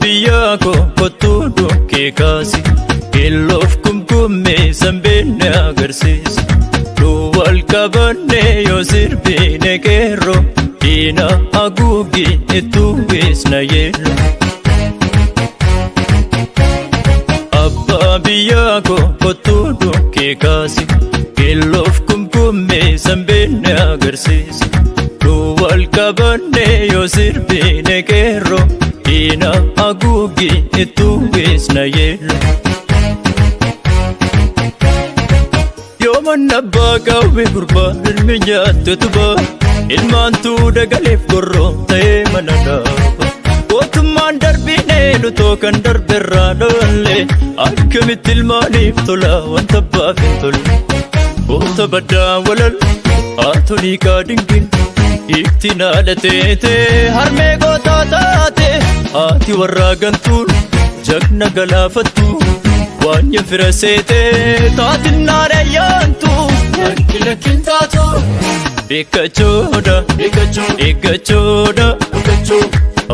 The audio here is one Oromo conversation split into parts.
biyya ko kottuu dhukkee kaasi keelloof kumkummee sanbeenne agarsiisa nu wal qabanne yoo sirbine qeerroo diina haguuggii ittuu beesna yeello abbaa biyya ko kottuu dhukkee kaasi keelloof kumkummee sanbeenne agarsiisa nu wal qabanne yoo sirbine qeerroo diina haguuggii ittuu beesna yeello yooman abbaa qawwee gurbaa ilmi nyaatte tubaa ilmaantuu dagaleef gorroo ta'ee mana dhaaba mootummaan darbinee lutoo kan darberraa dhoollee akkamitti ilmaaniif tola wanta abbaaf hin tolle goota baddaa walal haatolii kaadingin hiiktiin haadha teete harmee gootaa taate haati warraa gantuun jagna galaafattu waanya fira seete taatinnaan ayyaantu lakkilakin taatu beekachoodha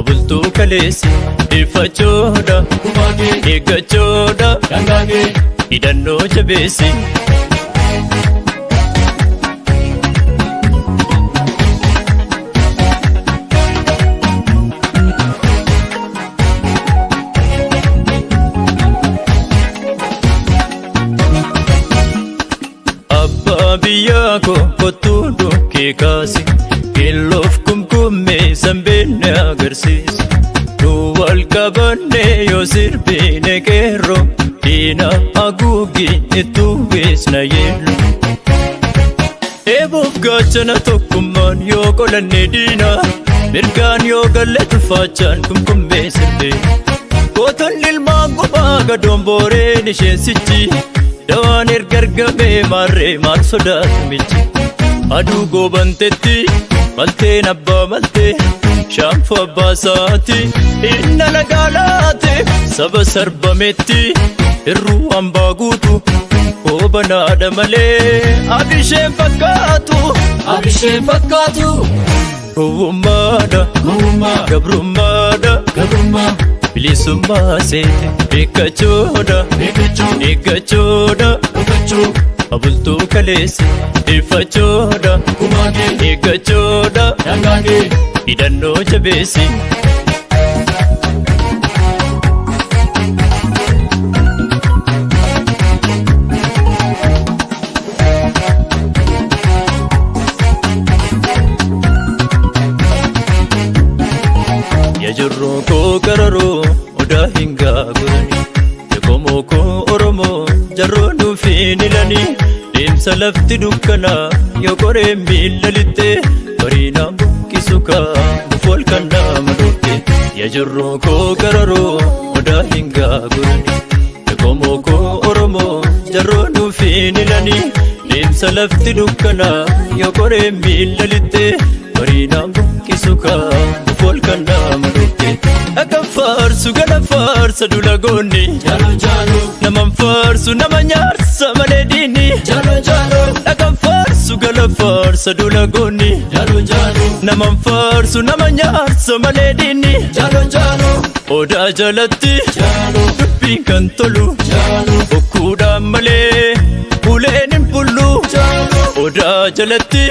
abultuu kaleessi dhiifachoodha eeggachoodha hidhannoo jabeessi biyya ko kottuu dhukkee kaasi keelloof kumkummee sanbeenne agarsiisa nu wal qabanne yoo sirbine qeerroo diina haguuggii ittuu beesna yeello eeboof gaachana tokkummaan yoo qolanne diina mirgaan yoo galle tulfaachaan kumkummee sirbee gootonni ilmaan gubaa gadoon booreen isheensichi dawaan ergargamee maarree maal sodaatu michi aduu goobantetti malteen abbaa maltee shaanfoo abbaa saati inna lagaalaate saba sarbametti irruu hambaa guutu hoobanaadha malee abisheen fakkaatu gowwummaadha gabrummaadha bilisummaa seete beekachoodha eeggachoodha abultuu kaleessi dhiifachoodha eeggachoodha hidhannoo jabeessi yajurroo koo qararoo odaa hingaa godhani yakomoo koo oromoo jarroo nuufiin ilani deemsa lafti dukkanaa yoo qoree miilla lixxee bariinaan buqqisu kaamuuf ol kan nama dhufte yajurroo koo qararoo odaa hingaa godhani yakomoo koo oromoo jarroo nuufiin ilani deemsa lafti dukkanaa yoo qoree miilla lixxee bariinaan buqqisu kaamuuf ol kan nama dhufte akka faarsu gala faarsa dulagoonni naman faarsu nama nyaarsa malee diini akka faarsu gala faarsa dulagoonni naman faarsu nama nyaarsa malee diini odaa jalatti dubbiin kan tolu bokkuudhaan malee uleen hin bullu odaa jalatti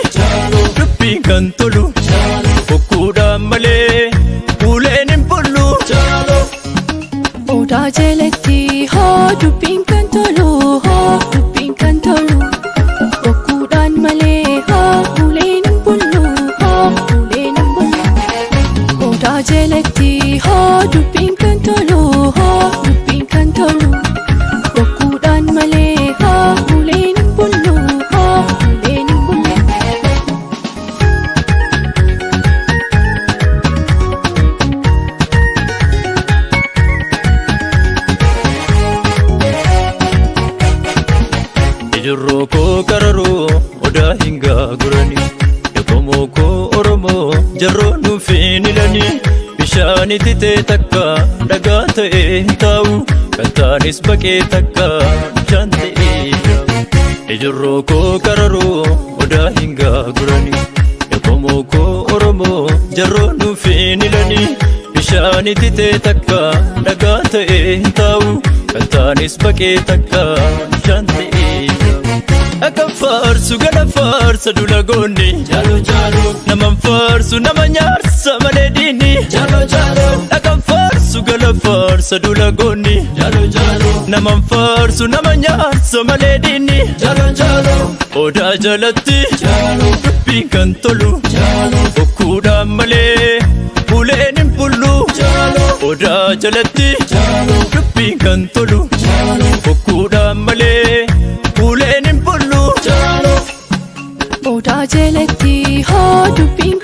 dubbiin kan tolu bokkuudhaan malee uleen hin bullu odaa jalatti hoo dubbiin kan tolu bokkuudhaan malee hoo uleen hin bullu odaa jalatti hoo dubbiin kan tolu bokkuudhaan malee hoo uleen hin bullu Bishaani titee takka dhagaa ta'ee taa'u kan taanis baqee takka bishaan ta'ee yaa'u. Ijurroo koo qararoo odaa hin gaagurani Yakomoo koo Oromoo jarroo nuuf hin ilani. Bishaani titee takka dhagaa ta'ee taa'u kan taanis baqee takka bishaan ta'ee yaa'u. Akka faarsu gala faarsa dula goonni Jalo jalo Naman faarsu nama nyaarsa malee diinni Jalo jalo Akka faarsu gala faarsa dula goonni Jalo jalo Naman faarsu nama nyaarsa malee diinni Jalo jalo Odaa jalatti Jalo Dubbiin kan tolu Jalo Bokkuudhaan malee Uleen hin bullu Jalo Odaa jalatti Jalo Dubbiin kan tolu Jalo Bokkuudhaan malee Uleen hin bullu Jalo Odaa jalatti hoo dubbiin